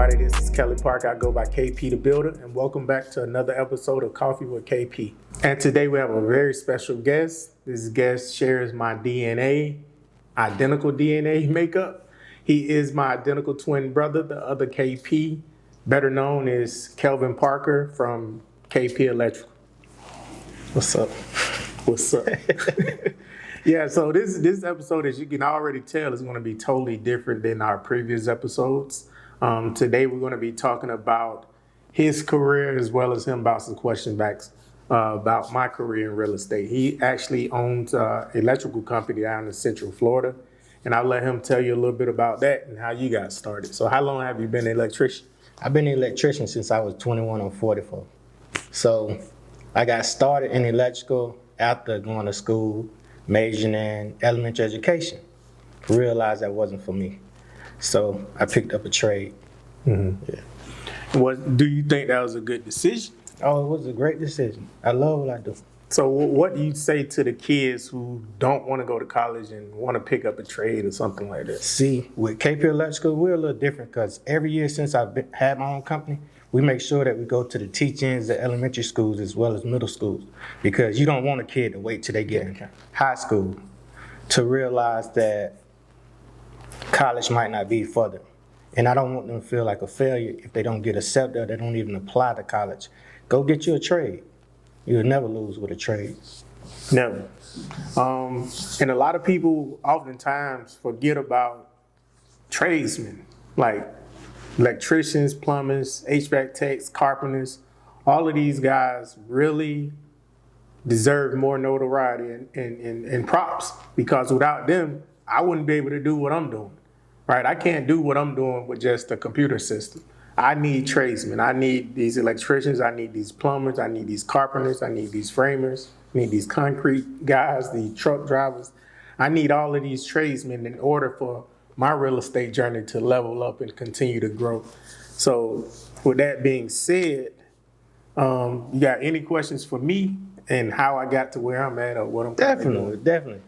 everybody. This is Kelly Park. I go by KP the Builder, and welcome back to another episode of Coffee with KP. And today we have a very special guest. This guest shares my DNA, identical DNA makeup. He is my identical twin brother, the other KP, better known as Kelvin Parker from KP Electrical. What's up? What's up? Yeah, so this episode, as you can already tell, is going to be totally different than our previous episodes. Today, we're going to be talking about his career as well as him bouncing questions back about my career in real estate. He actually owns an electrical company down in Central Florida, and I'll let him tell you a little bit about that and how you got started. So how long have you been an electrician? I've been an electrician since I was 21 or 44. So I got started in electrical after going to school, majoring in elementary education. Realized that wasn't for me. So I picked up a trade. Mm-hmm. Yeah. Do you think that was a good decision? Oh, it was a great decision. I love what I do. So what do you say to the kids who don't want to go to college and want to pick up a trade or something like that? See, with KP Electrical, we're a little different because every year since I've had my own company, we make sure that we go to the teach-ins at elementary schools as well as middle schools, because you don't want a kid to wait till they get in high school to realize that college might not be for them. And I don't want them to feel like a failure if they don't get accepted or they don't even apply to college. Go get you a trade. You'll never lose with a trade. Never. And a lot of people oftentimes forget about tradesmen, like electricians, plumbers, HVAC techs, carpenters. All of these guys really deserve more notoriety and props, because without them, I wouldn't be able to do what I'm doing, right? I can't do what I'm doing with just a computer system. I need tradesmen. I need these electricians. I need these plumbers. I need these carpenters. I need these framers. I need these concrete guys, the truck drivers. I need all of these tradesmen in order for my real estate journey to level up and continue to grow. So with that being said, you got any questions for me and how I got to where I'm at or what I'm doing? Definitely.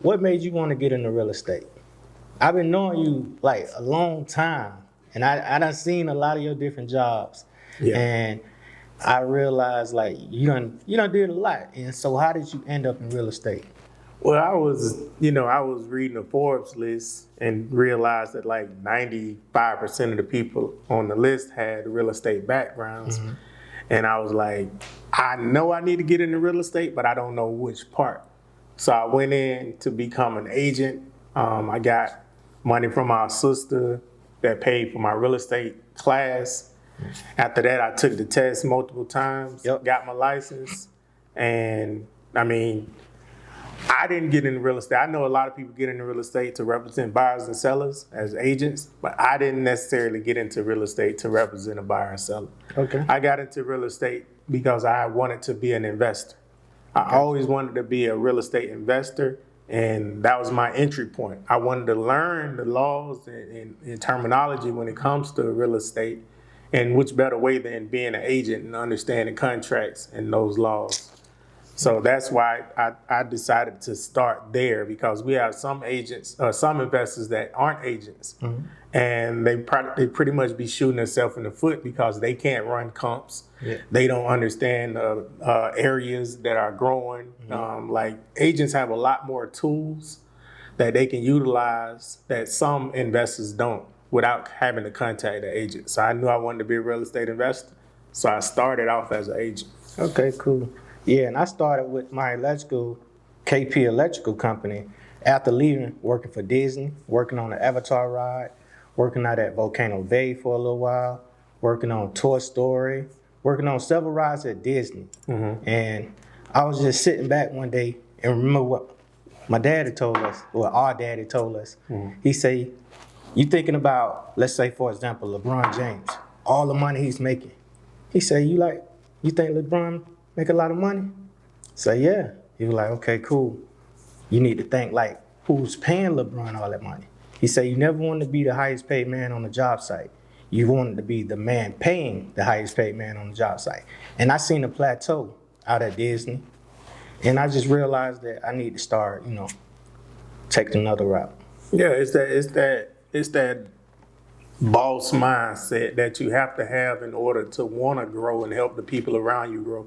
What made you want to get into real estate? I've been knowing you like a long time, and I done seen a lot of your different jobs. Yeah. And I realized like you done did a lot. And so how did you end up in real estate? Well, I was reading a Forbes list and realized that like 95% of the people on the list had real estate backgrounds. Mm-hmm. And I was like, I know I need to get into real estate, but I don't know which part. So I went in to become an agent. I got money from my sister that paid for my real estate class. After that, I took the test multiple times, got my license. And I mean, I didn't get into real estate. I know a lot of people get into real estate to represent buyers and sellers as agents, but I didn't necessarily get into real estate to represent a buyer and seller. Okay. I got into real estate because I wanted to be an investor. I always wanted to be a real estate investor, and that was my entry point. I wanted to learn the laws and terminology when it comes to real estate, and which better way than being an agent and understanding contracts and those laws. So that's why I decided to start there, because we have some agents or some investors that aren't agents, mm-hmm. and they pretty much be shooting themselves in the foot because they can't run comps. Yeah. They don't understand areas that are growing. Mm-hmm. Like agents have a lot more tools that they can utilize that some investors don't without having to contact the agent. So I knew I wanted to be a real estate investor, so I started off as an agent. Okay, cool. Yeah, and I started with my KP Electrical company after leaving, working for Disney, working on the Avatar ride, working out at Volcano Bay for a little while, working on Toy Story, working on several rides at Disney. Mm-hmm. And I was just sitting back one day and remember what my daddy told us, or our daddy told us. Mm-hmm. He said, you thinking about, let's say, for example, LeBron James, all the money he's making. He said, you think LeBron make a lot of money? So yeah. He was like, okay, cool. You need to think like, who's paying LeBron all that money? He said, you never want to be the highest paid man on the job site. You wanted to be the man paying the highest paid man on the job site. And I seen a plateau out at Disney. And I just realized that I need to start, take another route. Yeah, it's that boss mindset that you have to have in order to want to grow and help the people around you grow.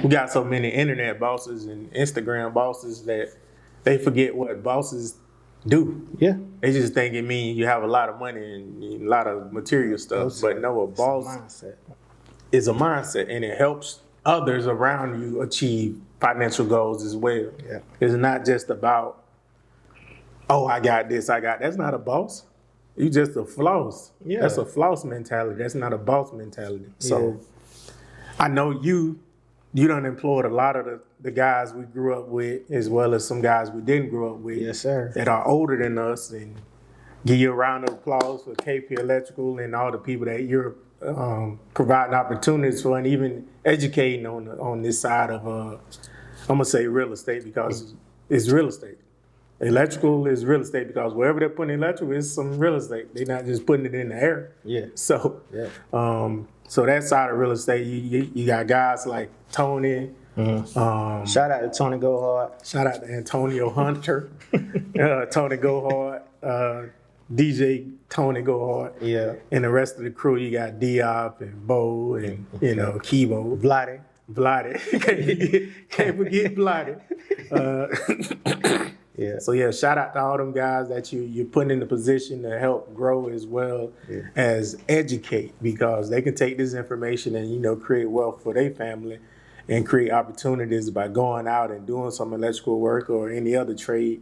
We got so many internet bosses and Instagram bosses that they forget what bosses do. Yeah. They just think it means you have a lot of money and a lot of material stuff. But no, a boss Mindset. is a mindset, and it helps others around you achieve financial goals as well. Yeah. It's not just about, oh, I got this, I got. That's not a boss. You just a floss. Yeah. That's a floss mentality. That's not a boss mentality. So I know you done employed a lot of the guys we grew up with, as well as some guys we didn't grow up with. Yes, sir. That are older than us, and give you a round of applause for KP Electrical and all the people that you're providing opportunities for, and even educating on this side of I'm gonna say real estate, because it's real estate. Electrical is real estate, because wherever they're putting electrical is some real estate. They're not just putting it in the air. Yeah. So, so that side of real estate, you got guys like Tony. Shout out to Tony Gohard. Shout out to Antonio Hunter, Tony Gohard, DJ Tony Gohard. Yeah. And the rest of the crew, you got Diop and Bo and, Kibo. Vladdy. Can't forget Vladdy. Yeah. So yeah, shout out to all them guys that you're putting in the position to help grow as well as educate, because they can take this information and create wealth for their family and create opportunities by going out and doing some electrical work or any other trade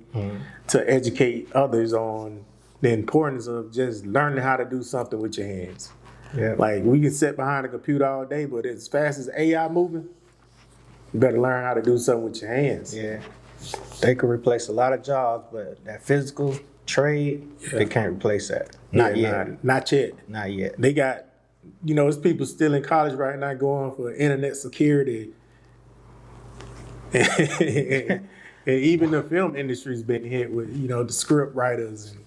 to educate others on the importance of just learning how to do something with your hands. Yeah. Like, we can sit behind a computer all day, but as fast as AI moving, you better learn how to do something with your hands. Yeah. They could replace a lot of jobs, but that physical trade, they can't replace that. Not yet. Not yet. Not yet. They got, there's people still in college right now going for internet security. And even the film industry's been hit with, the script writers, and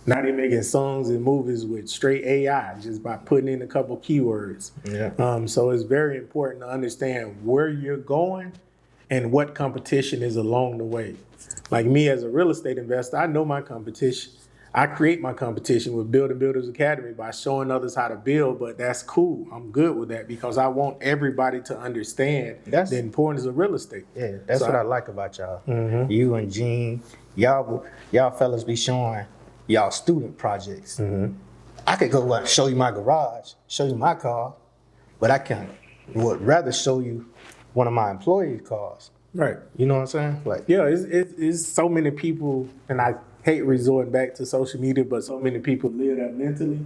now they're making songs and movies with straight AI just by putting in a couple keywords. Yeah. So it's very important to understand where you're going and what competition is along the way. Like me as a real estate investor, I know my competition. I create my competition with Building Builders Academy by showing others how to build, but that's cool. I'm good with that, because I want everybody to understand the importance of real estate. Yeah, that's what I like about y'all. You and Gene, y'all fellas be showing y'all student projects. I could go out and show you my garage, show you my car, but I would rather show you one of my employees' cars. Right. You know what I'm saying? Like, yeah, it's so many people, and I hate resorting back to social media, but so many people live that mentally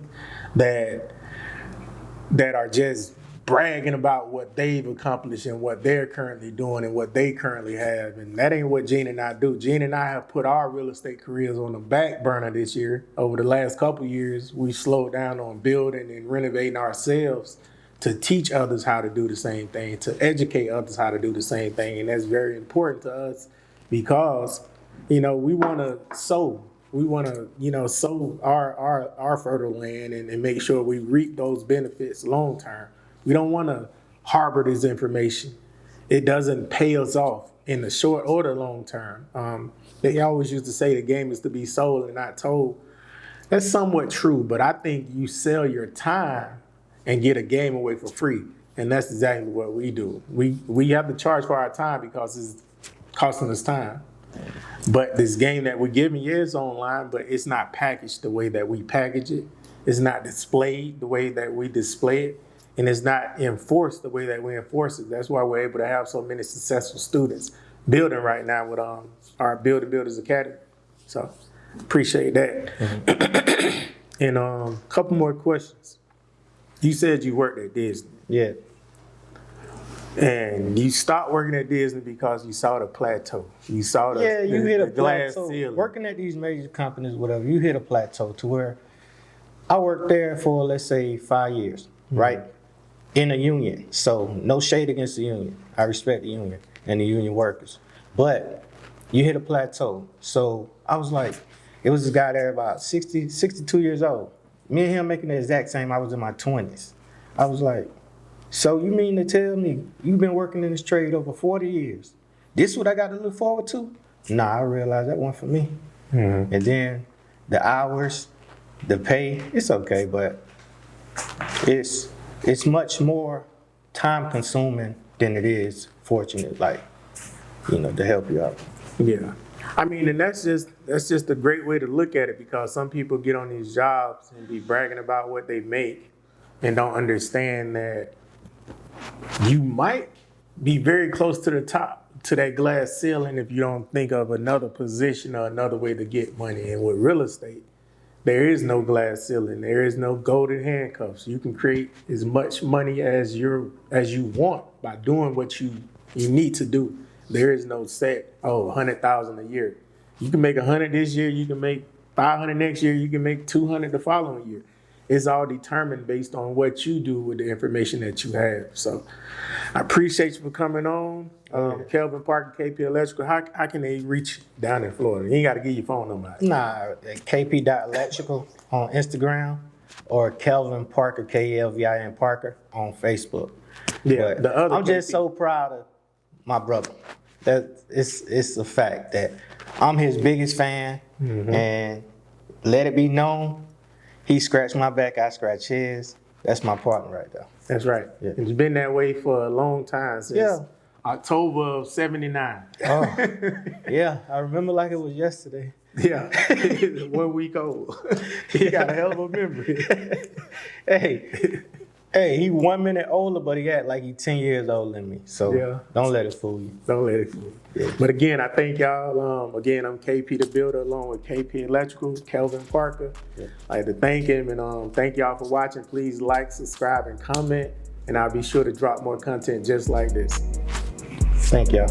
that are just bragging about what they've accomplished and what they're currently doing and what they currently have. And that ain't what Gene and I do. Gene and I have put our real estate careers on the back burner this year. Over the last couple of years, we slowed down on building and renovating ourselves to teach others how to do the same thing, to educate others how to do the same thing. And that's very important to us, because, we want to sow. We want to, sow our fertile land and make sure we reap those benefits long term. We don't want to harbor this information. It doesn't pay us off in the short or the long term. They always used to say the game is to be sold and not told. That's somewhat true, but I think you sell your time and get a game away for free. And that's exactly what we do. We have to charge for our time because it's costing us time. But this game that we're giving you is online, but it's not packaged the way that we package it. It's not displayed the way that we display it. And it's not enforced the way that we enforce it. That's why we're able to have so many successful students building right now with our Building Builders Academy. So appreciate that. And a couple more questions. You said you worked at Disney. Yeah. And you stopped working at Disney because you saw the plateau. You saw the you hit a glass plateau. ceiling. Working at these major companies, whatever, you hit a plateau to where I worked there for, let's say, 5 years, right? In a union. So no shade against the union. I respect the union and the union workers. But you hit a plateau. So I was like, it was this guy there about 62 years old. Me and him making the exact same. I was in my 20s. I was like, so you mean to tell me you've been working in this trade over 40 years? This is what I got to look forward to? Nah, I realized that wasn't for me. And then the hours, the pay, it's okay, but it's much more time consuming than it is fortunate, like, to help you out. Yeah. I mean, and that's just a great way to look at it, because some people get on these jobs and be bragging about what they make and don't understand that you might be very close to the top, to that glass ceiling, if you don't think of another position or another way to get money. And with real estate, there is no glass ceiling. There is no golden handcuffs. You can create as much money as you want by doing what you need to do. There is no set, 100,000 a year. You can make 100 this year, you can make 500 next year, you can make 200 the following year. It's all determined based on what you do with the information that you have. So I appreciate you for coming on. Kelvin Parker, KP Electrical. How can they reach you down in Florida? You ain't got to give your phone number out. Nah, kp.electrical on Instagram, or Kelvin Parker, Kelvin Parker on Facebook. Yeah, But the other I'm just KP. so proud of my brother. That it's a fact that I'm his biggest fan, and let it be known, he scratched my back, I scratch his. That's my partner right there. That's right. Yeah. It's been that way for a long time, since October of '79. Oh, yeah, I remember like it was yesterday. Yeah, 1 week old. He got a hell of a memory. Hey, he 1 minute older, but he act like he 10 years older than me. So Yeah. don't let it fool you. Don't let it fool you. But again, I thank y'all. Again, I'm KP the Builder, along with KP Electrical, Kelvin Parker. Yeah. I'd like to thank him, and thank y'all for watching. Please like, subscribe, and comment, and I'll be sure to drop more content just like this. Thank y'all.